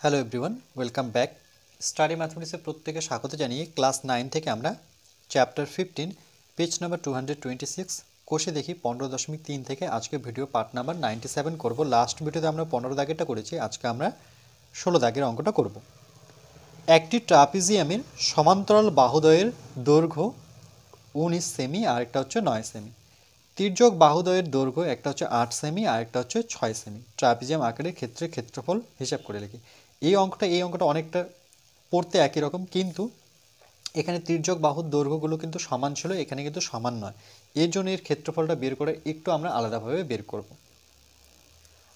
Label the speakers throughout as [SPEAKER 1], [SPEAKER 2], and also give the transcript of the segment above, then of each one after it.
[SPEAKER 1] Hello everyone, welcome back. Study ম্যাথমেটিক্সের প্রত্যেকে স্বাগত জানিয়ে ক্লাস 9 থেকে আমরা চ্যাপ্টার 15 পেজ নাম্বার 226 কোষে দেখি 15.3 থেকে আজকে ভিডিও পার্ট নাম্বার 97 করব। লাস্ট ভিডিওতে আমরা 15 দাগেরটা করেছি, আজকে আমরা 16 দাগের অঙ্কটা করব। একটি ট্রাপিজিয়ামের সমান্তরাল বাহুদ্বয়ের দৈর্ঘ্য 19 সেমি আর একটা হচ্ছে 9 সেমি। তির্যক বাহুদ্বয়ের দৈর্ঘ্য একটা হচ্ছে 8 সেমি আর একটা হচ্ছে 6 সেমি। ট্রাপিজিয়াম আকারের ক্ষেত্রে ক্ষেত্রফল হিসাব করে লিখি। এই অঙ্কটা অনেকটা পড়তে একই রকম, কিন্তু এখানে তির্যক বাহুর দৈর্ঘ্যগুলো কিন্তু সমান ছিল, এখানে কিন্তু সমান নয়। এর জন্য এর ক্ষেত্রফলটা বের করে একটু আমরা আলাদাভাবে বের করব।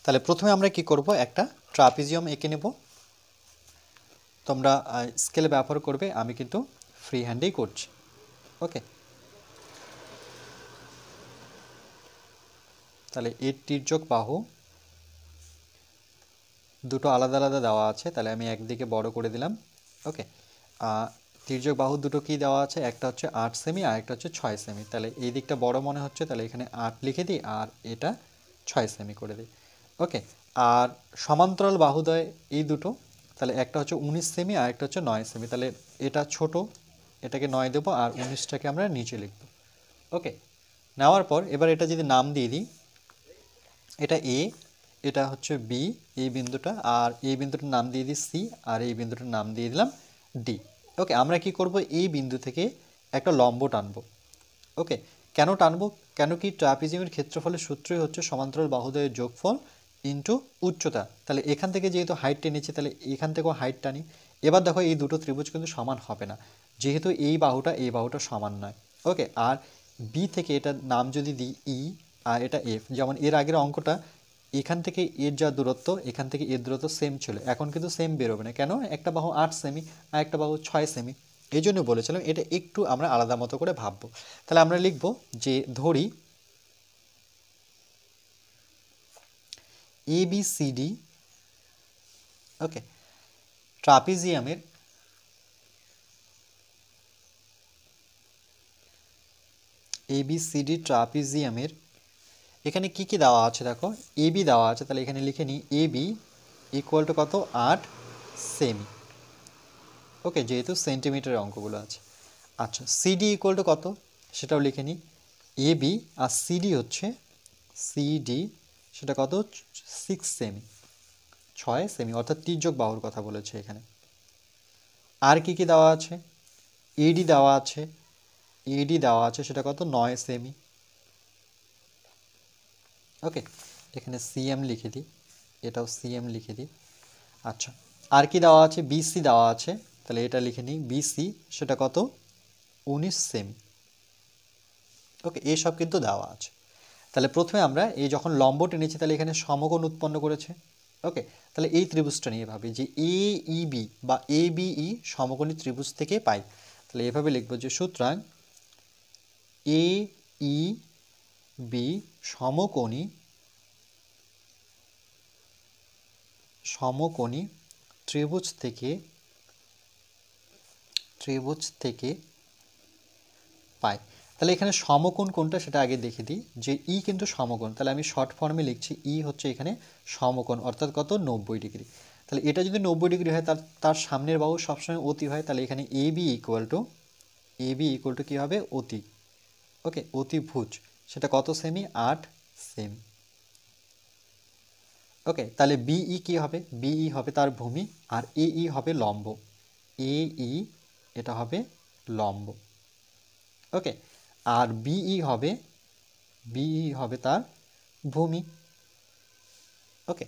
[SPEAKER 1] তাহলে প্রথমে আমরা কি করব, একটা ট্রাপিজিয়াম এঁকে নেব। তোমরা স্কেলে ব্যবহার করবে, আমি কিন্তু ফ্রি হ্যান্ডেই করছি। ওকে, তাহলে এর তির্যক বাহু দুটো আলাদা আলাদা দেওয়া আছে, তাহলে আমি একদিকে বড় করে দিলাম। ওকে, তির্যক বাহু দুটো কি দেওয়া আছে, একটা হচ্ছে 8 সেমি আর একটা হচ্ছে 6 সেমি। তাহলে এই দিকটা বড় মনে হচ্ছে, তাহলে এখানে 8 লিখে দিই আর এটা 6 সেমি করে দিই। ওকে, আর সমান্তরাল বাহুদ্বয় এই দুটো, তাহলে একটা হচ্ছে 19 সেমি আর একটা হচ্ছে 9 সেমি। তাহলে এটা ছোট, এটাকে 9 দেবো আর 19টাকে আমরা নিচে লিখব। ওকে, নেওয়ার পর এবার এটা যদি নাম দিয়ে দিই, এটা এ, এটা হচ্ছে বি, এই বিন্দুটা, আর এই বিন্দুটার নাম দিয়ে দিই সি, আর এই বিন্দুটার নাম দিয়ে দিলাম ডি। ওকে, আমরা কি করব, এই বিন্দু থেকে একটা লম্ব টানবো। ওকে, কেন টানবো, কেন কি, ট্রাপিজিয়ামের ক্ষেত্রফলের সূত্রই হচ্ছে সমান্তরাল বাহুদ্বয়ের যোগফল ইন্টু উচ্চতা। তাহলে এখান থেকে যেহেতু হাইট টেনেছি, তাহলে এখান থেকেও হাইট টানি। এবার দেখো এই দুটো ত্রিভুজ কিন্তু সমান হবে না, যেহেতু এই বাহুটা সমান নয়। ওকে, আর বি থেকে এটার নাম যদি দিই ই, আর এটা এফ, যেমন এর আগের অঙ্কটা এখান থেকে এর যা দূরত্ব, এখান থেকে এর দূরত্ব সেম ছিল, এখন কিন্তু সেম বেরোবে না। কেন, একটা বাহু 8 সেমি আর একটা বাহু 6 সেমি। এই জন্য বলেছিলাম এটা একটু আমরা আলাদা মতো করে ভাববো। তাহলে আমরা লিখব যে ধরি এবিসিডি, ওকে, ট্রাপিজিয়ামের এবিসিডি ট্রাপিজিয়ামের এখানে কি কি দেওয়া আছে, দেখো এবি দেওয়া আছে, তাহলে এখানে লিখে নিই এবি ইকুয়াল টু কত, 8 সেমি। ওকে, যেহেতু সেন্টিমিটারের অঙ্কগুলো আছে। আচ্ছা, সিডি ইকুয়াল টু কত, সেটাও লিখে নিই। এবি আর সিডি হচ্ছে, সিডি সেটা কত, 6 সেমি, 6 সেমি, অর্থাৎ তির্যক বাহুর কথা বলেছে এখানে। আর কি কি দেওয়া আছে, এডি দেওয়া আছে, এডি দেওয়া আছে সেটা কত, 9 সেমি। ওকে, এখানে সিএম লিখে দিই, এটাও সিএম লিখে দিই। আচ্ছা, আর কি দেওয়া আছে, বিসি দেওয়া আছে, তাহলে এটা লিখে নিই বিসি সেটা কত, 19 সেমি। ওকে, এইসব কিন্তু দেওয়া আছে। তাহলে প্রথমে আমরা এই যখন লম্ব টেনেছি, তাহলে এখানে সমকোণ উৎপন্ন করেছে। ওকে, তাহলে এই ত্রিভুজটা নিয়ে ভাবি যে এ ই বি বা এ বি ই সমকোণী ত্রিভুজ থেকে পাই। তাহলে এভাবে লিখবো যে সুতরাং এ ই বি সমকোণী সমকোণী ত্রিভুজ থেকে পাই। তাহলে এখানে সমকোণ কোনটা সেটা আগে দেখে দিই, যে ই কিন্তু সমকোণ, তাহলে আমি শর্ট ফর্মে লিখছি ই হচ্ছে এখানে সমকোণ, অর্থাৎ কত, 90 ডিগ্রি। তাহলে এটা যদি 90 ডিগ্রি হয়, তার সামনের বাহু সবসময় অতি হয়, তাহলে এখানে এ বি ইকুয়াল টু কী হবে, অতি। ওকে, অতিভুজ সেটা কত সেমি, 8 সেমি। ওকে, তাহলে বিই কি হবে, বিই হবে তার ভূমি, আর এই হবে লম্ব, এই এটা হবে লম্ব। ওকে, আর বিই হবে তার ভূমি। ওকে,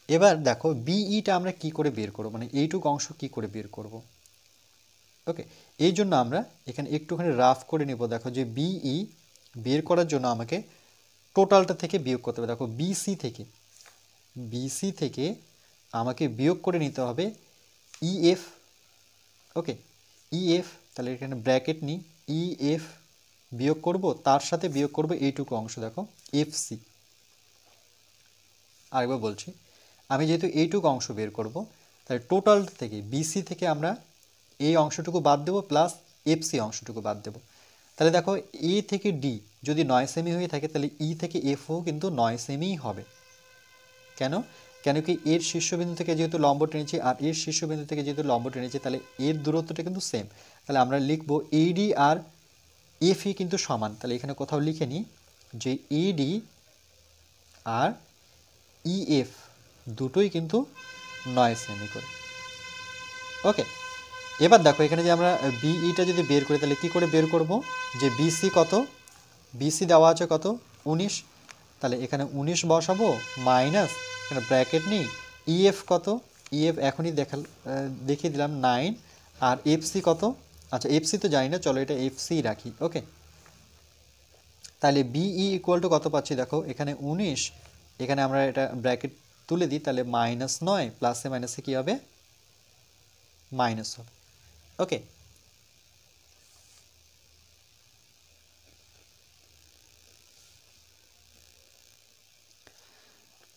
[SPEAKER 1] এবার দেখো বিইটা আমরা কি করে বের করব, মানে এইটুকু অংশ কি করে বের করব। ওকে, এই জন্য আমরা এখানে একটুখানি রাফ করে নেব। দেখো যে বিই বের করার জন্য আমাকে টোটালটা থেকে বিয়োগ করতে হবে। দেখো বিসি থেকে আমাকে বিয়োগ করে নিতে হবে ইএফ। ওকে, ইএফ, তাহলে এখানে ব্র্যাকেট নিই, ইএফ বিয়োগ করব, তার সাথে বিয়োগ করব এইটুকু অংশ, দেখো এফসি। আরেকবার বলছি, আমি যেহেতু এইটুকু অংশ বের করব, তাহলে টোটাল থেকে বিসি থেকে আমরা এই অংশটুকু বাদ দেবো, প্লাস এফসি অংশটুকু বাদ দেবো। তাহলে দেখো এ থেকে ডি যদি 9 সেমি হয়ে থাকে, তাহলে ই থেকে এফও কিন্তু 9 সেমিই হবে। কেন, কেন কি এর শীর্ষবিন্দু থেকে যেহেতু লম্ব টেনেছি আর এর শীর্ষবিন্দু থেকে যেহেতু লম্ব টেনেছি, তাহলে এর দূরত্বটা কিন্তু সেম। তাহলে আমরা লিখব এডি আর এফই কিন্তু সমান। তাহলে এখানে কোথাও লিখে নিই যে এডি আর ইএফ দুটোই কিন্তু 9 সেমি করে। ওকে, এবার দেখো এখানে যে আমরা বিইটা যদি বের করি তাহলে কি করে বের করব, যে বিসি কত, বিসি দেওয়া আছে কত 19, তাহলে এখানে 19 বসাবো মাইনাস এখানে ব্র্যাকেট নেই ইএফ কত, ইএফ এখনই দেখিয়ে দিলাম 9, আর এফসি কত, আচ্ছা এফসি তো জানি না, চলো এটা এফসি রাখি। ওকে, তাহলে বিই ইকুয়াল টু কত পাচ্ছি দেখো এখানে 19, এখানে আমরা এটা ব্র্যাকেট তুলে দিই, তাহলে -9 প্লাসে মাইনাসে কী হবে, মাইনাস হবে। ওকে,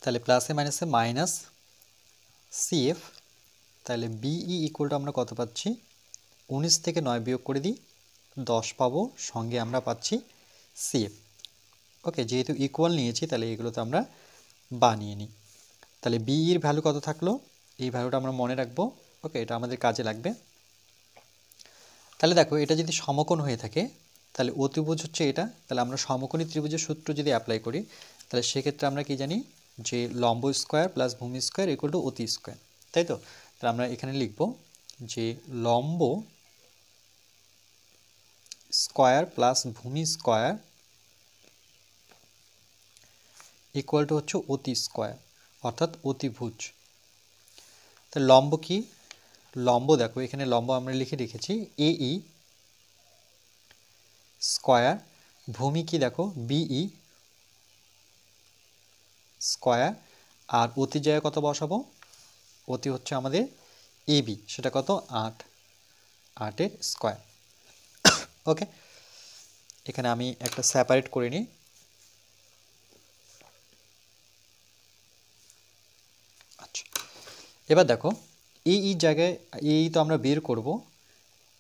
[SPEAKER 1] তাহলে প্লাসে মাইনাসে মাইনাস সিএফ, তাহলে বিই ইকুয়াল টু আমরা কত পাচ্ছি 19 থেকে 9 বিয়োগ করে দিই 10 পাবো, সঙ্গে আমরা পাচ্ছি সিএফ। ওকে, যেহেতু ইকুয়াল নিয়েছি তাহলে এগুলোতে আমরা বানিয়ে নিই। তাহলে বিইর ভ্যালু কত থাকলো, এই ভ্যালুটা আমরা মনে রাখবো। ওকে, এটা আমাদের কাজে লাগবে। তাহলে দেখো এটা যদি সমকোণ হয়ে থাকে তাহলে অতিভুজ হচ্ছে এটা, তাহলে আমরা সমকোণী ত্রিভুজের সূত্র যদি অ্যাপ্লাই করি তাহলে সেক্ষেত্রে আমরা কি জানি যে লম্ব স্কোয়ার প্লাস ভূমি স্কোয়ার ইকুয়াল টু অতি স্কোয়ার, তাই তো। তাহলে আমরা এখানে লিখব যে লম্ব স্কোয়ার প্লাস ভূমি স্কোয়ার ইকুয়াল টু হচ্ছে অতি স্কোয়ার অর্থাৎ অতিভুজ। তাহলে লম্ব কি, লম্ব দেখো এখানে লম্ব আমরা লিখে রেখেছি এই স্কোয়ার, ভূমি কি দেখো বিই স্কোয়ার, আর অতি জায়গায় কত বসাবো, অতি হচ্ছে আমাদের এবি, সেটা কত 8, 8-এর স্কোয়ার। ওকে, এখানে আমি একটা সেপারেট করে নিই। আচ্ছা, এবার দেখো এই জায়গায় এই তো আমরা বের করব,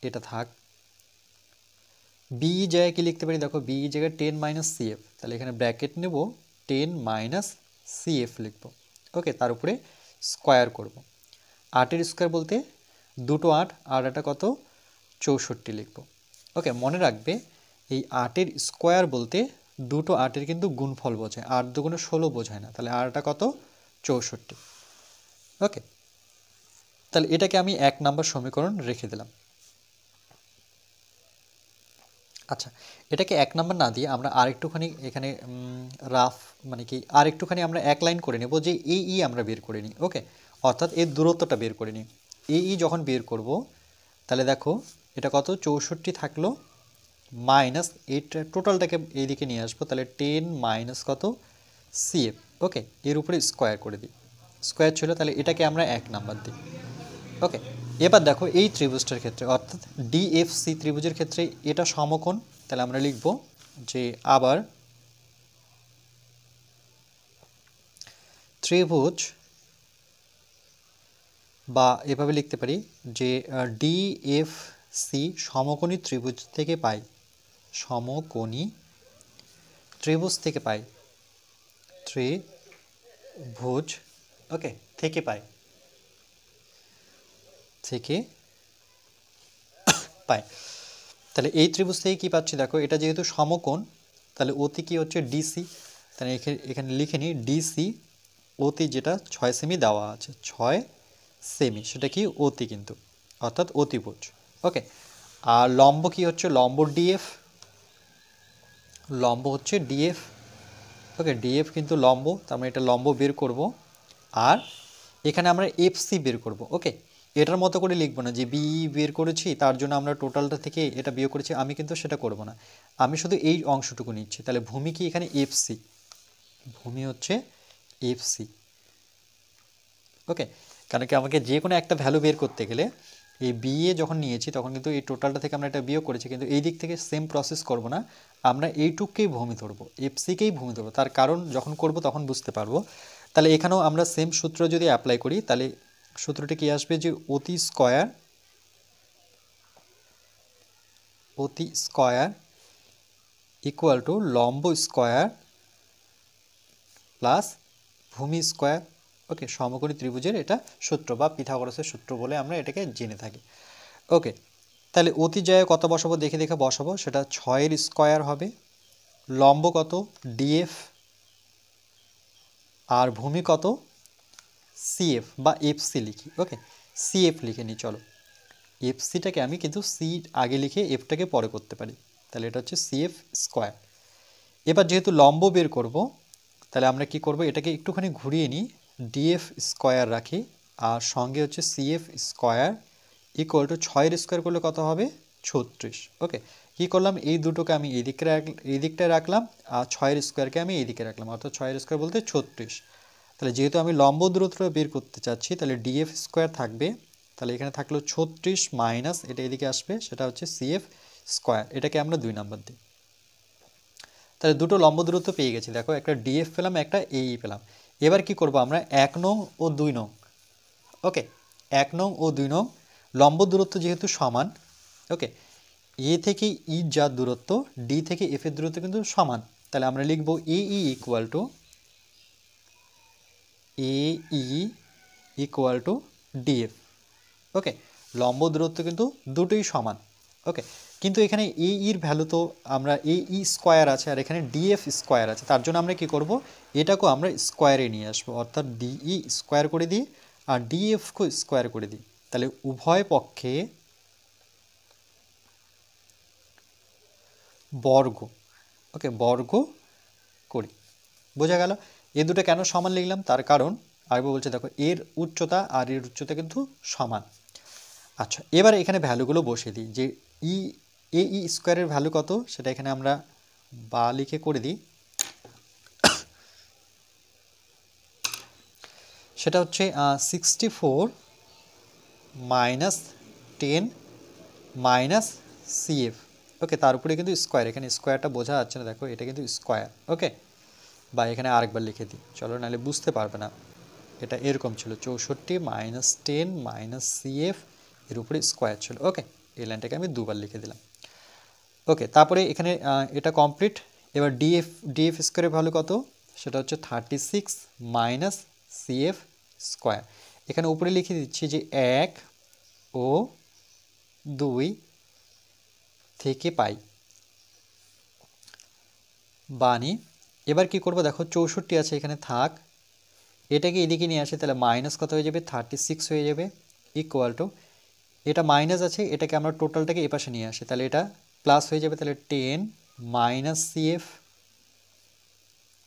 [SPEAKER 1] এটা থাক। বিই জায়গায় কি লিখতে পারি দেখো, বিই জায়গায় 10 মাইনাস সিএফ, তাহলে এখানে ব্র্যাকেট নেব 10 মাইনাস সিএফ লিখব। ওকে, তার উপরে স্কোয়ার করব। 8-এর স্কোয়ার বলতে দুটো 8, আর এটা কত 64 লিখব। ওকে, মনে রাখবে এই 8-এর স্কোয়ার বলতে দুটো 8-এর কিন্তু গুণফল বোঝায়, 8 দুগুণে 16 বোঝায় না, তাহলে আর এটা কত 64। ওকে, তাহলে এটাকে আমি 1 নম্বর সমীকরণ রেখে দিলাম। আচ্ছা, এটাকে 1 নম্বর না দিয়ে আমরা আরেকটুখানি এখানে রাফ মানে কি আরেকটুখানি আমরা এক লাইন করে নেব যে এই আমরা বের করে নিই। ওকে, অর্থাৎ এর দূরত্বটা বের করে নিই। এই যখন বের করব তাহলে দেখো এটা কত 64 থাকলো মাইনাস এটা টোটালটাকে এইদিকে নিয়ে আসবো, তাহলে 10 মাইনাস কত সিএফ। ওকে, এর উপরে স্কোয়ার করে দিই, স্কোয়ার ছিল, তাহলে এটাকে আমরা 1 নাম্বার দিই। ওকে, এবার দেখো এই ত্রিভুজটার ক্ষেত্রে অর্থাৎ ডিএফসি ত্রিভুজের ক্ষেত্রে এটা সমকোণ, তাহলে আমরা লিখব যে আবার ত্রিভুজ, বা এভাবে লিখতে পারি যে ডিএফসি সমকোণী ত্রিভুজ থেকে পাই, সমকোণী ত্রিভুজ থেকে পাই, ত্রিভুজ ওকে থেকে পাই, থেকে পাই। তাহলে এই ত্রিভুজ থেকে কী পাচ্ছি দেখো, এটা যেহেতু সমকোণ তাহলে অতি কি হচ্ছে ডিসি, তাহলে এখানে লিখে নিই ডিসি অতি, যেটা 6 সেমি দেওয়া আছে, 6 সেমি, সেটা কি অতি কিন্তু অর্থাৎ অতিভুজ। ওকে, আর লম্ব কি হচ্ছে লম্ব ডিএফ, লম্ব হচ্ছে ডিএফ। ওকে, ডিএফ কিন্তু লম্ব, তার মানে এটা লম্ব বের করব, আর এখানে আমরা এফসি বের করব। ওকে, এটার মতো করে লিখব না যে বি বের করেছি তার জন্য আমরা টোটালটা থেকে এটা বিয়োগ করেছি, আমি কিন্তু সেটা করব না, আমি শুধু এই অংশটুকু নিচ্ছি। তাহলে ভূমি কি এখানে এফসি, ভূমি হচ্ছে এফসি। ওকে, কারণ কি আমাকে যে কোনো একটা ভ্যালু বের করতে গেলে এই বিএ যখন নিয়েছি তখন কিন্তু এই টোটালটা থেকে আমরা এটা বিয়োগ করেছি, কিন্তু এই দিক থেকে সেম প্রসেস করব না, আমরা এইটুককেই ভূমি ধরবো, এফসিকেই ভূমি ধরবো, তার কারণ যখন করব তখন বুঝতে পারবো। তাহলে এখানেও আমরা সেম সূত্র যদি অ্যাপ্লাই করি তাহলে সূত্রটি কি আসবে যে অতি স্কয়ার, অতি স্কয়ার ইকুয়াল টু লম্ব স্কয়ার প্লাস ভূমি স্কয়ার। ওকে, সমকোণী ত্রিভুজের এটা সূত্র বা পিথাগোরাসের সূত্র বলে আমরা এটাকে জেনে থাকি। ওকে, তাহলে অতিজ্যায় কত বসাবো দেখে দেখে বসাবো। সেটা 6 স্কয়ার হবে, লম্ব কত ডিএফ, আর ভূমি কত সিএফ বা এফসি লিখি। ওকে, সিএফ লিখে নিই। চলো, এফসিটাকে আমি কিন্তু সি আগে লিখে এফটাকে পরে করতে পারি। তাহলে এটা হচ্ছে সিএফ স্কয়ার। এবার যেহেতু লম্ব বের করব, তাহলে আমরা কি করব, এটাকে একটুখানি ঘুরিয়ে নিই, ডিএফ স্কয়ার রাখি, আর সঙ্গে হচ্ছে CF square equal to 6 square করলে কত হবে 36। ওকে, কী করলাম, এই দুটোকে আমি এই দিকটায় রাখলাম, আর 6 স্কয়ারকে আমি এই দিকে রাখলাম, অর্থাৎ 6 স্কয়ার বলতে 36। তাহলে যেহেতু আমি লম্ব দূরত্ব বের করতে চাচ্ছি, তাহলে ডিএফ স্কয়ার থাকবে, তাহলে এখানে থাকলো 36 মাইনাস এটা এদিকে আসবে, সেটা হচ্ছে সিএফ স্কয়ার। এটাকে আমরা 2 নাম্বার দিই। তাহলে দুটো লম্ব দূরত্ব পেয়ে গেছি। দেখো, একটা ডিএফ পেলাম, একটা এই পেলাম। এবার কি করব আমরা, 1 নং ও 2 নং। ওকে, 1 নং ও 2 নং লম্ব দূরত্ব যেহেতু সমান, ওকে, এ থেকে ই যা দূরত্ব, ডি থেকে এফ এর দূরত্ব কিন্তু সমান। তাহলে আমরা লিখব এই equal to equal to DF. Okay, লম্ব দূরত্ব কিন্তু দুটোই সমান। ওকে, কিন্তু এখানে এর ভ্যালু তো আমরা ই স্কোয়ার আছে, আর এখানে ডিএফ স্কোয়ার আছে। তার জন্য আমরা কি করব, এটাকেও আমরা স্কোয়ারে নিয়ে আসবো, অর্থাৎ ডিই স্কোয়ার করে দিই আর ডিএফকে স্কোয়ার করে দিই। তাহলে উভয় পক্ষে বর্গ, ওকে, বর্গ করি। বোঝা গেল? এ দুটো কেন সমান লিখলাম, তার কারণ আরেকবার বলছে, দেখো এর উচ্চতা আর এর উচ্চতা কিন্তু সমান। আচ্ছা, এবার এখানে ভ্যালুগুলো বসিয়ে দিই, যে ই স্কোয়ারের ভ্যালু কত সেটা এখানে আমরা বা লিখে করে দিই। সেটা হচ্ছে 64 মাইনাস 10 মাইনাস সিএফ। ওকে, তার উপরে কিন্তু স্কোয়ার, এখানে স্কোয়ারটা বোঝা যাচ্ছে না, দেখো এটা কিন্তু স্কোয়ার। ওকে, বা এখানে আরেকবার লিখে দিই, চলো, নাহলে বুঝতে পারবে না। এটা এরকম ছিল, 64 মাইনাস 10 মাইনাস সিএফ, এর উপরে স্কোয়ার ছিল। ওকে, এই লাইনটাকে আমি দুবার লিখে দিলাম। ওকে, তারপরে এখানে এটা কমপ্লিট। এবার ডিএফ স্কোয়ারের ভ্যালু কত, সেটা হচ্ছে 36 মাইনাস সিএফ স্কোয়ার। এখানে উপরে লিখে দিচ্ছি যে 1 ও 2 থেকে পাই বানি। এবার কি করব, দেখো 64 আছে, এখানে থাক, এটাকে এদিকে নিয়ে আসে, তাহলে মাইনাস কত হয়ে যাবে 36 হয়ে যাবে, ইকুয়াল টু এটা মাইনাস আছে, এটাকে আমরা টোটালটাকে এপাশে নিয়ে আসি, তাহলে এটা প্লাস হয়ে যাবে, তাহলে 10 মাইনাস সিএফ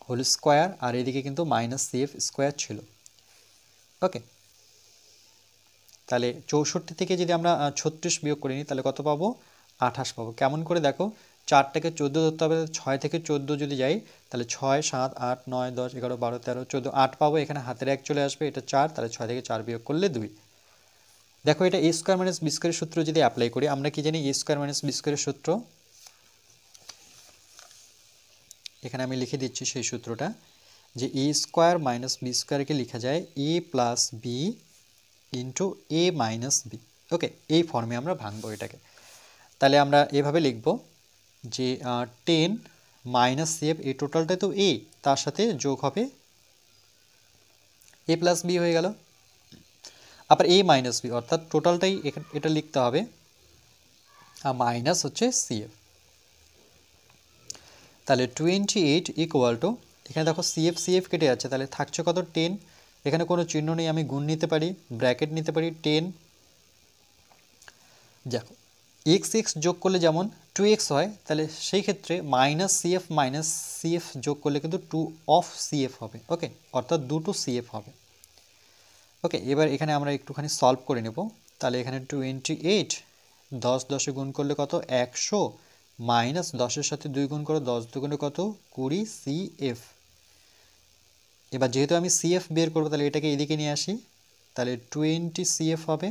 [SPEAKER 1] হোল স্কোয়ার, আর এদিকে কিন্তু মাইনাস সিএফ স্কোয়ার ছিল। ওকে, তাহলে 64 থেকে যদি আমরা 36 বিয়োগ করে নিই, তাহলে কত পাবো 28 পাবো। কেমন করে দেখো, 4 থেকে 14 ধরতে হবে, 6 থেকে 14 যদি যাই, তাহলে 6 7 8 9 10 11 12 13 14 8 পাবো। এখানে হাতের 1 চলে আসবে, এটা 4, তাহলে 6 থেকে 4 বিয়োগ করলে 2। দেখো, এটা এ স্কোয়ার মাইনাস বি স্কোয়ারের সূত্র যদি অ্যাপ্লাই করি, আমরা কি জানি, এ স্কোয়ার মাইনাস বি স্কোয়ারের সূত্র, এখানে আমি লিখে দিচ্ছি সেই সূত্রটা, যে এ স্কোয়ার মাইনাস বি স্কোয়ারকে লেখা যায় এ প্লাস বি ইন্টু এ মাইনাস বি। ওকে, এই ফর্মে আমরা ভাঙবো এটাকে। তাহলে আমরা এভাবে লিখব যে 10 মাইনাস সিএফ, এই টোটালটা তো এ, তার সাথে যোগ হবে এ প্লাস বি হয়ে গেল, আবার এ মাইনাস বি, অর্থাৎ টোটালটাই এটা লিখতে হবে, আর মাইনাস হচ্ছে সিএফ। তাহলে 28 ইকুয়াল টু, এখানে দেখো সিএফ কেটে যাচ্ছে, তাহলে থাকছে কত 10, এখানে কোনো চিহ্ন নেই, আমি গুণ নিতে পারি, ব্র্যাকেট নিতে পারি 10। দেখো এক্স যোগ করলে যেমন 2x হয়, তাহলে সেই ক্ষেত্রে মাইনাস সিএফ যোগ করলে কিন্তু 2 অফ সিএফ হবে। ওকে, অর্থাৎ 2 সিএফ হবে। ওকে, এবার এখানে আমরা একটুখানি সলভ করে নেব। তাহলে এখানে 28 10 10 গুণ করলে কত 100, মাইনাস 10-এর সাথে 2 গুণ করো, 10 দুগুণে কত 20 সিএফ। এবার যেহেতু আমি সিএফ বের করবো, তাহলে এটাকে এদিকে নিয়ে আসি, তাহলে 20 সিএফ হবে,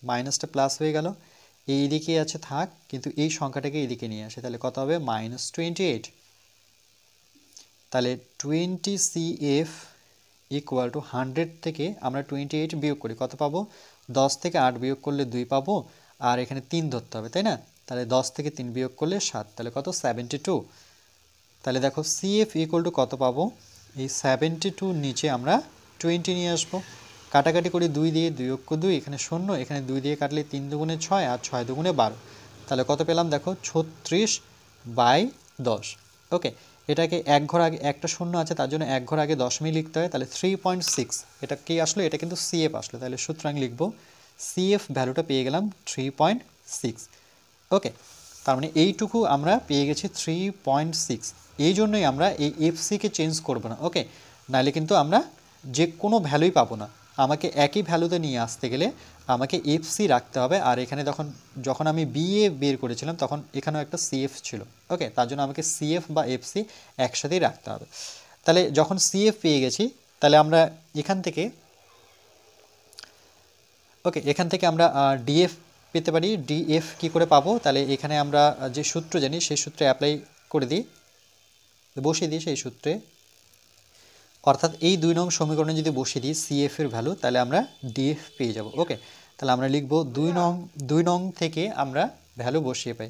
[SPEAKER 1] মাইনাসটা প্লাস হয়ে গেল, এই দিকে আছে থাক, কিন্তু এই সংখ্যাটাকে এদিকে নিয়ে আসে, তাহলে কত হবে -28। তাহলে 20 সিএফ ইকুয়াল টু 100 থেকে আমরা 28 বিয়োগ করি, কত পাবো 10 থেকে 8 বিয়োগ করলে 2 পাবো, আর এখানে 3 ধরতে হবে, তাই না? তাহলে 10 থেকে 3 বিয়োগ করলে 7, তাহলে কত 72। তাহলে দেখো সিএফ ইকুয়াল টু কত পাবো, এই 72 নিচে আমরা 20 নিয়ে আসবো, কাটাকাটি করি 2 দিয়ে, 2 অক্ষ 2, এখানে 0, এখানে 2 দিয়ে কাটলে 3 দুগুণে 6 আর 6 দুগুণে 12, তাহলে কত পেলাম দেখো 36/10। ওকে, এটাকে এক ঘর আগে একটা শূন্য আছে তার জন্য এক ঘর আগে দশমিক লিখতে হয়, তাহলে 3.6 এটা কি আসলো, এটা কিন্তু সিএফ আসলো, তাহলে সুতরাং লিখবো সিএফ ভ্যালুটা পেয়ে গেলাম 3.6। ওকে, তার মানে এইটুকু আমরা পেয়ে গেছি 3.6। এই জন্যই আমরা এই এফসিকে চেঞ্জ করব না। ওকে, নাহলে কিন্তু আমরা যে কোনো ভ্যালুই পাবো না, আমাকে একই ভ্যালুতে নিয়ে আসতে গেলে আমাকে এফসি রাখতে হবে। আর এখানে যখন আমি বিএ বের করেছিলাম তখন এখানেও একটা সিএফ ছিল। ওকে, তার জন্য আমাকে সিএফ বা এফসি একসাথেই রাখতে হবে। তাহলে যখন সিএফ পেয়ে গেছি, তাহলে আমরা এখান থেকে আমরা ডিএফ পেতে পারি। ডিএফ কি করে পাবো, তাহলে এখানে আমরা যে সূত্র জানি সেই সূত্রে অ্যাপ্লাই করে দিই, বসিয়ে দিই সেই সূত্রে, অর্থাৎ এই 2 নং সমীকরণে যদি বসিয়ে দিই সিএফ এর ভ্যালু, তাহলে আমরা ডিএফ পেয়ে যাব। ওকে, তাহলে আমরা লিখব 2 নং থেকে আমরা ভ্যালু বসিয়ে পাই,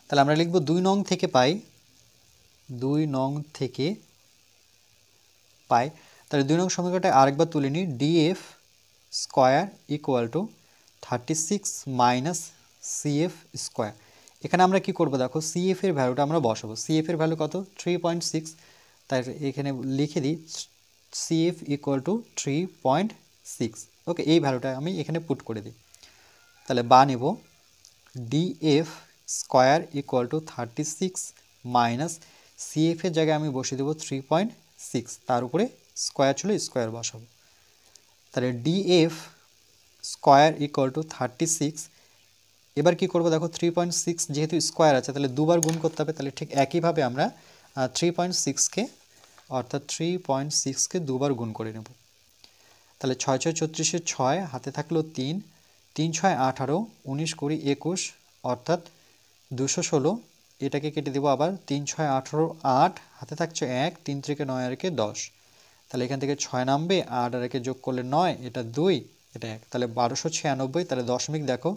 [SPEAKER 1] তাহলে আমরা লিখব 2 নং থেকে পাই, 2 নং থেকে পাই, তাহলে 2 নং সমীকরণটা আরেকবার তুলে নিই, DF square equal to 36 minus CF square. এখানে আমরা কি করব দেখো, সিএফ এর ভ্যালুটা আমরা বসাবো। সিএফ এর ভ্যালু কত, 3.6, তাই এখানে লিখে দিই সিএফ ইকুয়াল টু 3.6। ওকে, এই ভ্যালুটা আমি এখানে পুট করে দিই, তাহলে বা নেব DF square equal to 36 minus CF এর জায়গায় আমি বসিয়ে দেবো 3.6, তার উপরে স্কোয়ার ছিল স্কোয়ার বসাবো, তাহলে ডিএফ স্কোয়ার ইকুয়াল টু 36। এবার কি করব দেখো, 3.6 যেহেতু স্কোয়ার আছে তাহলে দুবার গুণ করতে হবে, তাহলে ঠিক একইভাবে আমরা 3.6কে অর্থাৎ 3.6কে দুবার গুণ করে নেব। তাহলে 6 6 36 6, হাতে থাকলো 3, 3 6 18, 19 20 21, অর্থাৎ 216। এটাকে কেটে দেবো আবার, 3 6 18 8, হাতে থাকছে 1, 3 থেকে 9 আর 10, তাহলে এখান থেকে 6 নামবে, 8 আর 1 যোগ করলে 9, এটা 2, এটা 1, তাহলে 1296। তাহলে দশমিক দেখো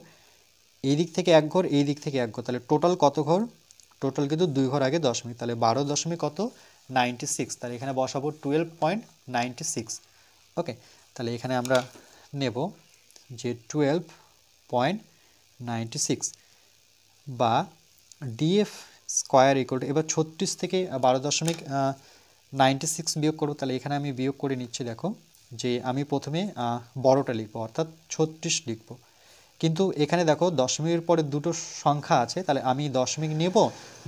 [SPEAKER 1] এই দিক থেকে এক ঘর, এই দিক থেকে এক ঘর, তাহলে টোটাল কত ঘর, টোটাল কিন্তু 2 ঘর আগে দশমিক, তাহলে 12 দশমিক কত 96, তাহলে এখানে বসাবো 12.96। ওকে, তাহলে এখানে আমরা নেব যে 12.96 বা ডিএফ স্কোয়ার ইকুয়াল টু, এবার 36 থেকে 12.96 বিয়োগ করব, তাহলে এখানে আমি বিয়োগ করে নিচ্ছি। দেখো যে আমি প্রথমে বড়টা লিখবো অর্থাৎ 36 লিখব, কিন্তু এখানে দেখো দশমিকের পরে দুটো সংখ্যা আছে, তাহলে আমি দশমিক নেব,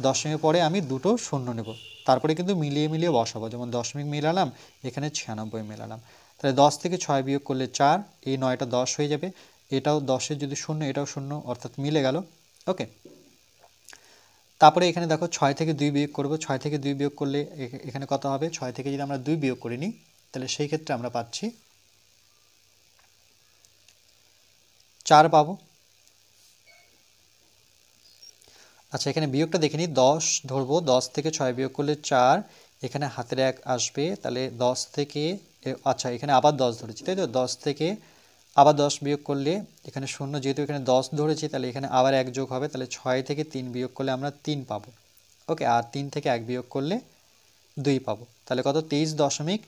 [SPEAKER 1] দশমিকের পরে আমি দুটো শূন্য নেব, তারপরে কিন্তু মিলিয়ে মিলিয়ে বসাবো, যেমন দশমিক মেলালাম, এখানে 96 মেলালাম, তাহলে 10 থেকে 6 বিয়োগ করলে 4, এই 9টা 10 হয়ে যাবে, এটাও 10-এর যদি শূন্য এটাও শূন্য, অর্থাৎ মিলে গেল। ওকে, তারপরে এখানে দেখো 6 থেকে 2 বিয়োগ করব, 6 থেকে 2 বিয়োগ করলে এখানে কত হবে, 6 থেকে যদি আমরা 2 বিয়োগ করে নিই তাহলে সেই ক্ষেত্রে আমরা পাচ্ছি 4 পাবো। আচ্ছা, এখানে বিয়োগটা দেখে নিই, 10 ধরবো, 10 থেকে 6 বিয়োগ করলে 4, এখানে হাতের 1 আসবে, তাহলে 10 থেকে আচ্ছা এখানে আবার 10 ধরেছি, তাই তো, 10 থেকে আবার 10 বিয়োগ করলে এখানে শূন্য, যেহেতু এখানে 10 ধরেছি তাহলে এখানে আবার 1 যোগ হবে, তাহলে 6 থেকে 3 বিয়োগ করলে আমরা 3 পাবো। ওকে, আর 3 থেকে 1 বিয়োগ করলে 2 পাবো, তাহলে কত 23 দশমিক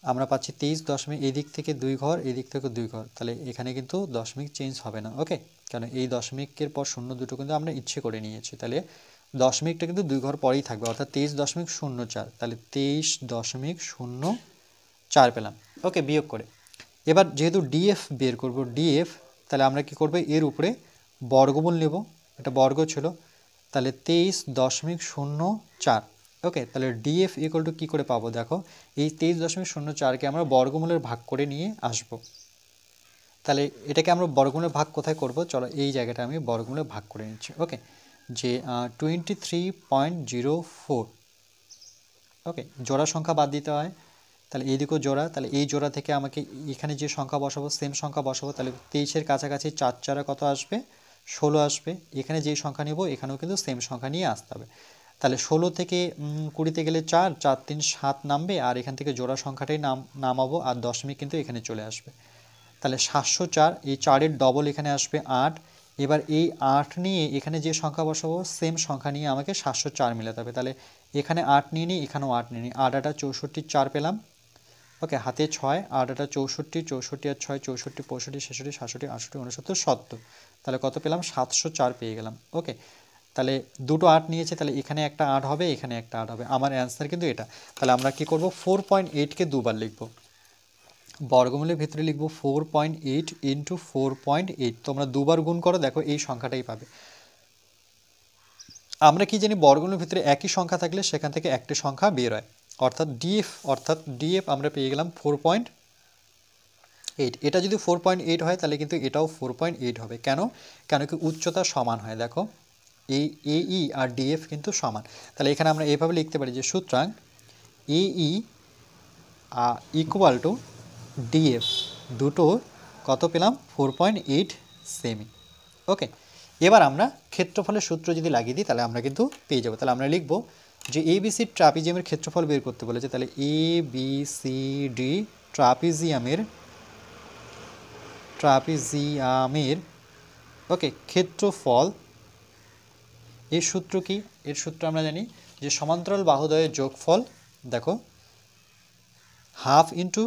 [SPEAKER 1] আমরা পাচ্ছি, 23 দশমিক, এই দিক থেকে 2 ঘর, এই দিক থেকে 2 ঘর, তাহলে এখানে কিন্তু দশমিক চেঞ্জ হবে না। ওকে, কারণ এই দশমিকের পর শূন্য দুটো কিন্তু আমরা ইচ্ছে করে নিয়েছি, তাহলে দশমিকটা কিন্তু 2 ঘর পরেই থাকবে, অর্থাৎ 23.04, তাহলে 23.04 পেলাম। ওকে, বিয়োগ করে এবার যেহেতু ডিএফ বের করব, ডিএফ, তাহলে আমরা কি করব, এর উপরে বর্গমূল নেব, এটা বর্গ ছিল, তাহলে 23.04। ওকে, তাহলে ডিএফ ইকুয়াল টু কী করে পাবো দেখো, এই 23.04কে আমরা বর্গমূলের ভাগ করে নিয়ে আসব, তাহলে এটাকে আমরা বর্গমূলের ভাগ কোথায় করব, চলো এই জায়গাটা আমি বর্গমূলের ভাগ করে নিচ্ছি। ওকে, যে 23.04। ওকে, জোড়া সংখ্যা বাদ দিতে হয়, তাহলে এইদিকেও জোড়া, তাহলে এই জোড়া থেকে আমাকে এখানে যে সংখ্যা বসাবো সেম সংখ্যা বসাবো, তাহলে 23-এর কাছাকাছি 4 4 কত আসবে, 16 আসবে, এখানে যেই সংখ্যা নেব এখানেও কিন্তু সেম সংখ্যা নিয়ে আসতে হবে, তাহলে 16 থেকে 20-তে গেলে 4 4 3 7 নামবে, আর এখান থেকে জোড়া সংখ্যাটাই নামাবো, আর দশমিক কিন্তু এখানে চলে আসবে, তাহলে 704, এই 4-এর ডবল এখানে আসবে 8, এবার এই 8 নিয়ে এখানে যে সংখ্যা বসাবো সেম সংখ্যা নিয়ে আমাকে 704 মেলাতে হবে, তাহলে এখানে 8 নিয়ে নিই, এখানেও 8 নিয়ে নিই, 8 8 64 4 পেলাম, ওকে, হাতে 6, 8 এটা 64, 64 আর 6 64, 65, 66, 67, 68, 69, 70। তাহলে কত পেলাম? 704 পেয়ে গেলাম। ওকে, তাহলে দুটো 8 নিয়েছে, তাহলে এখানে একটা 8 হবে, এখানে একটা 8 হবে। আমার অ্যান্সার কিন্তু এটা। তাহলে আমরা কি করব? 4.8কে দুবার লিখব, বর্গমূলের ভিতরে লিখব 4.8 ইন্টু 4.8। তোমরা দুবার গুণ করো, দেখো এই সংখ্যাটাই পাবে। আমরা কি জানি? বর্গমূলের ভিতরে একই সংখ্যা থাকলে সেখান থেকে একটি সংখ্যা বের হয়, অর্থাৎ ডিএফ আমরা পেয়ে গেলাম 4.8। এটা যদি 4.8 হয় তাহলে কিন্তু এটাও 4.8 হবে। কেন? কেন কি উচ্চতা সমান হয়। দেখো এই এই আর ডিএফ কিন্তু সমান। তাহলে এখানে আমরা এইভাবে লিখতে পারি যে সুতরাং এই ইকুয়াল টু ডিএফ, দুটো কত পেলাম? 4.8 সেমি। ওকে, এবার আমরা ক্ষেত্রফলের সূত্র যদি লাগিয়ে দিই তাহলে আমরা কিন্তু পেয়ে যাবো। তাহলে আমরা লিখব যে এবিসি ট্রাপিজিয়ামের ক্ষেত্রফল বের করতে বলেছে। তাহলে এবিসিডি ট্রাপিজিয়ামের ওকে ক্ষেত্রফল, এর সূত্র কি? এর সূত্র আমরা জানি যে সমান্তরাল বাহুদ্বয়ের যোগফল, দেখো হাফ ইন্টু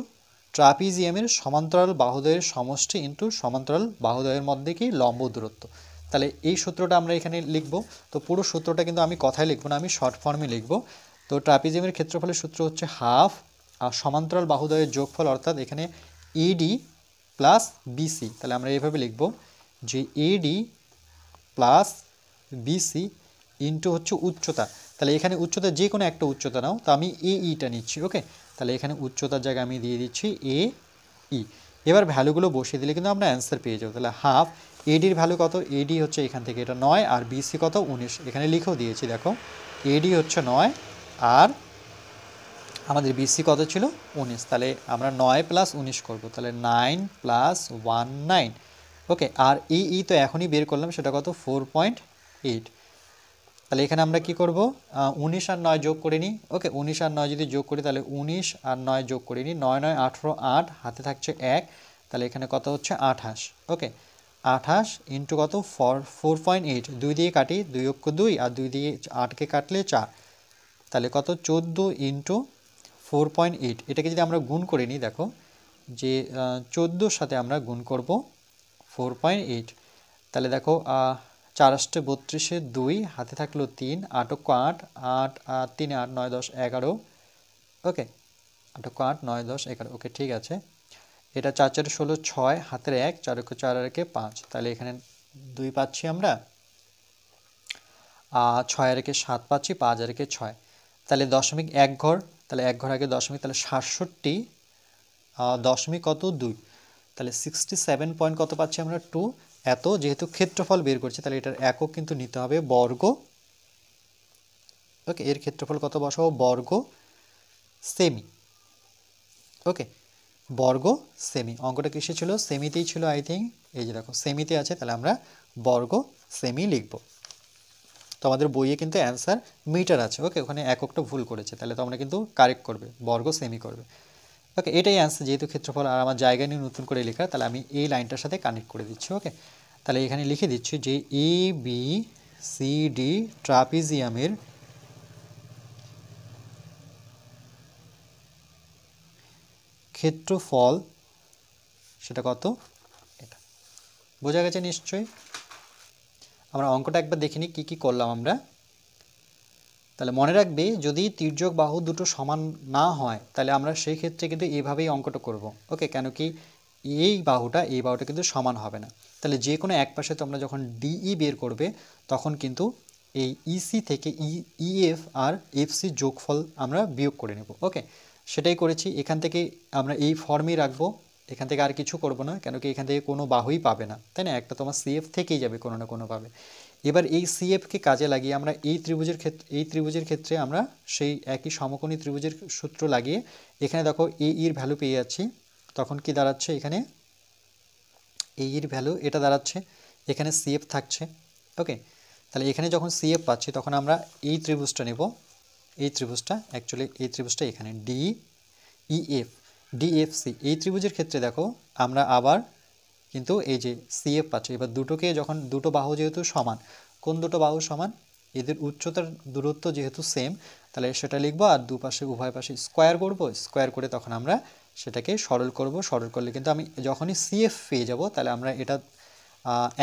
[SPEAKER 1] ট্রাপিজিয়ামের সমান্তরাল বাহুদ্বয়ের সমষ্টি ইন্টু সমান্তরাল বাহুদ্বয়ের মধ্যে কি লম্ব দূরত্ব। তাহলে এই সূত্রটা আমরা এখানে লিখব। তো পুরো সূত্রটা কিন্তু আমি কথায় লিখব না, আমি শর্ট ফর্মে লিখব। তো ট্রাপিজিয়ামের ক্ষেত্রফলের সূত্র হচ্ছে হাফ আর সমান্তরাল বাহুদ্বয়ের যোগফল, অর্থাৎ এখানে এডি প্লাস বিসি। তাহলে আমরা এইভাবে লিখব যে এডি প্লাস বিসি ইন্টু হচ্ছে উচ্চতা। তাহলে এখানে উচ্চতা যে কোনো একটা উচ্চতা নাও, তো আমি এইটা নিচ্ছি। ওকে, তাহলে এখানে উচ্চতার জায়গায় আমি দিয়ে দিচ্ছি ই। এবার ভ্যালুগুলো বসিয়ে দিলে কিন্তু আমরা অ্যান্সার পেয়ে যাবো। তাহলে হাফ এডির ভ্যালু কত? এডি হচ্ছে এখান থেকে এটা 9 আর বিসি কত? 19। এখানে লিখেও দিয়েছি, দেখো এডি হচ্ছে 9 আর আমাদের বিসি কত ছিল? 19। তাহলে আমরা 9 প্লাস 19 করব, তাহলে 9 প্লাস 19। ওকে, আর তো এখনই বের করলাম, সেটা কত? 4.8। তাহলে এখানে আমরা কি করব? 19 আর 9 যোগ করে নিই। ওকে, 19 আর 9 যদি যোগ করি তাহলে 19 আর 9 যোগ করে নিই, 9 9 18, 8 হাতে থাকছে 1, তাহলে এখানে কত হচ্ছে? 28। ওকে, 28 ইন্টু কত? 4.8। 2 দিয়ে কাটি, 2 অক্ষ 2 আর 2 দিয়ে 8কে কাটলে 4, তাহলে কত? 14 ইন্টু 4.8। এটাকে যদি আমরা গুণ করে নিই, দেখো যে 14 সাথে আমরা গুণ করব 4.8। তাহলে দেখো 4 8 32, 2 হাতে থাকলো 3, 8 8 8 8 3 8 9 10 11। ওকে, 8 8 9 10 11। ওকে, ঠিক আছে। এটা 4 4 16, 6 হাতের 1, 4 4 আর 5। তাহলে এখানে 2 পাচ্ছি আমরা, 6 আর 7 পাচ্ছি, 5 আর 6। তাহলে দশমিক 1 ঘর, তাহলে 1 ঘর আগে দশমিক, তাহলে 67 দশমিক কত? 2। তাহলে 67 পয়েন্ট কত পাচ্ছি আমরা? 2। এত যেহেতু ক্ষেত্রফল বের করছি তাহলে এটার একক কিন্তু নিতে হবে বর্গ। ওকে, এর ক্ষেত্রফল কত বসাবো? বর্গ সেমি। ওকে, বর্গ সেমি। অঙ্কটা কিসে ছিল? সেমিতেই ছিল আই থিঙ্ক। এই যে দেখো সেমিতে আছে, তাহলে আমরা বর্গ সেমি লিখব। তো আমাদের বইয়ে কিন্তু অ্যান্সার মিটার আছে। ওকে, ওখানে এককটা ভুল করেছে, তাহলে তোমরা কিন্তু কারেক্ট করবে, বর্গ সেমি করবে। ওকে, এটাই অ্যান্সার যেহেতু ক্ষেত্রফল আর আমার জায়গা নিয়ে নতুন করে লেখা, তাহলে আমি এই লাইনটার সাথে কানেক্ট করে দিচ্ছি। ওকে, তাহলে এখানে লিখে দিচ্ছি যে এ বি সি ডি ট্রাপিজিয়ামের ক্ষেত্রফল সেটা কত? এটা বোঝা গেছে নিশ্চয়ই। আমরা অঙ্কটা একবার দেখে নিই কী কী করলাম আমরা। তাহলে মনে রাখবে, যদি তির্যক বাহু দুটো সমান না হয় তাহলে আমরা সেই ক্ষেত্রে কিন্তু এইভাবেই অঙ্কটা করব। ওকে, কেন কি এই বাহুটা কিন্তু সমান হবে না। তাহলে যে কোনো এক পাশে তোমরা যখন ডিই বের করবে তখন কিন্তু এই ইসি থেকে ইএফ আর এফসি যোগফল আমরা বিয়োগ করে নেব। ওকে, সেটাই করেছি। এখান থেকে আমরা এই ফর্মেই রাখবো, এখান থেকে আর কিছু করব না, কেন কি এখান থেকে কোনো বাহুই পাবে না, তাই না? একটা তোমার সিএফ থেকেই যাবে কোনো না কোনোভাবে। এবার এই সিএফকে কাজে লাগিয়ে আমরা এই ত্রিভুজের ক্ষেত্রে আমরা সেই একই সমকোণী ত্রিভুজের সূত্র লাগিয়ে এখানে দেখো এর ভ্যালু পেয়ে যাচ্ছি। তখন কি দাঁড়াচ্ছে? এখানে এর ভ্যালু এটা দাঁড়াচ্ছে, এখানে সিএফ থাকছে। ওকে, তাহলে এখানে যখন সিএফ পাচ্ছি তখন আমরা এই ত্রিভুজটা নেব। এই ত্রিভুজটা এখানে ডিএফসি। এই ত্রিভুজের ক্ষেত্রে দেখো আমরা আবার কিন্তু এই যে সিএফ পাচ্ছি। এবার দুটোকে যখন দুটো বাহু যেহেতু সমান, কোন দুটো বাহু সমান? এদের উচ্চতার দূরত্ব যেহেতু সেম, তাহলে সেটা লিখবো। আর দুপাশে উভয় পাশে স্কোয়ার করব, স্কোয়ার করে তখন আমরা সেটাকে সরল করব, সরল করলে কিন্তু আমি যখনই সিএফ পেয়ে যাব তাহলে আমরা এটা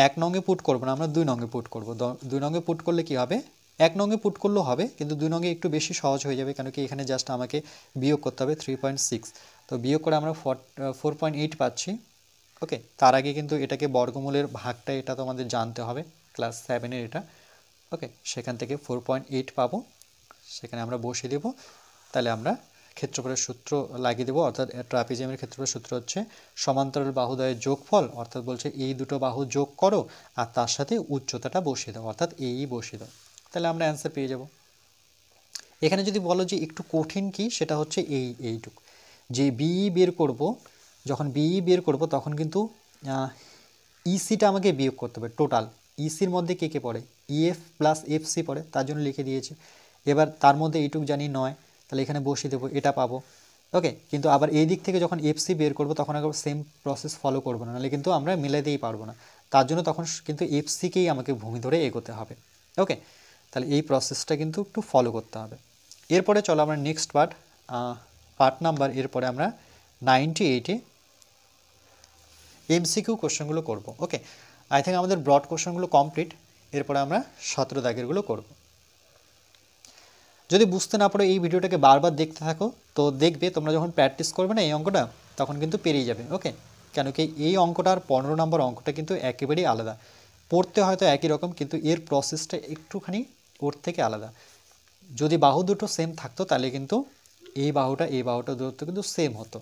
[SPEAKER 1] 1 নঙে পুট করব না, আমরা 2 নঙে পুট করব। 2 নঙে পুট করলে কি হবে, 1 নঙে পুট করলেও হবে, কিন্তু 2 নঙে একটু বেশি সহজ হয়ে যাবে, কেন কি এখানে জাস্ট আমাকে বিয়োগ করতে হবে 3.6। তো বিয়োগ করে আমরা 4.8 পাচ্ছি। ওকে, তার আগে কিন্তু এটাকে বর্গমূলের ভাগটা এটা তো আমাদের জানতে হবে, ক্লাস 7-এর এটা। ওকে, সেখান থেকে 4.8 পাবো, সেখানে আমরা বসিয়ে দেব। তাহলে আমরা ক্ষেত্রফলের সূত্র লাগিয়ে দেবো, অর্থাৎ ট্রাপিজিয়ামের ক্ষেত্রফলের সূত্র হচ্ছে সমান্তরাল বাহুদ্বয়ের যোগফল, অর্থাৎ বলছে এই দুটো বাহু যোগ করো আর তার সাথে উচ্চতাটা বসিয়ে দাও, অর্থাৎ এই বসিয়ে দাও, তাহলে আমরা অ্যান্সার পেয়ে যাব। এখানে যদি বলো যে একটু কঠিন কি, সেটা হচ্ছে এইটুকু যে বিই বের করব, যখন বিই বের করব তখন কিন্তু ইসিটা আমাকে বিয়োগ করতে হবে টোটাল। ইসির মধ্যে কে কে পড়ে, ইএফ প্লাস এফসি পড়ে, তার জন্য লিখে দিয়েছি। এবার তার মধ্যে এইটুকু জানি 9, তাহলে এখানে বসিয়ে দেবো, এটা পাবো। ওকে, কিন্তু আবার এই দিক থেকে যখন এফসি বের করব তখন আবার সেম প্রসেস ফলো করবো না, নাহলে কিন্তু আমরা মিলাতেই পারবো না। তার জন্য তখন কিন্তু এফসিকেই আমাকে ভূমি ধরে এগোতে হবে। ওকে, তাহলে এই প্রসেসটা কিন্তু একটু ফলো করতে হবে। এরপরে চলো আমরা নেক্সট পার্ট নাম্বার, এরপরে আমরা 98-এ এমসিকিউ কোশ্চেনগুলো করব। ওকে, আই থিঙ্ক আমাদের ব্রড কোশ্চেনগুলো কমপ্লিট, এরপরে আমরা 17 দাগেরগুলো করব। যদি বুঝতে না পারো এই ভিডিওটাকে বারবার দেখতে থাকো, তো দেখবে তোমরা যখন প্র্যাকটিস করবে না এই অঙ্কটা, তখন কিন্তু পেরিয়ে যাবে। ওকে, কেন কি এই অঙ্কটার 15 নম্বর অঙ্কটা কিন্তু একেবারেই আলাদা, পড়তে হয়তো একই রকম, কিন্তু এর প্রসেসটা একটুখানি ওর থেকে আলাদা। যদি বাহু দুটো সেম থাকতো তাহলে কিন্তু এই বাহুটা দূরত্ব কিন্তু সেম হতো।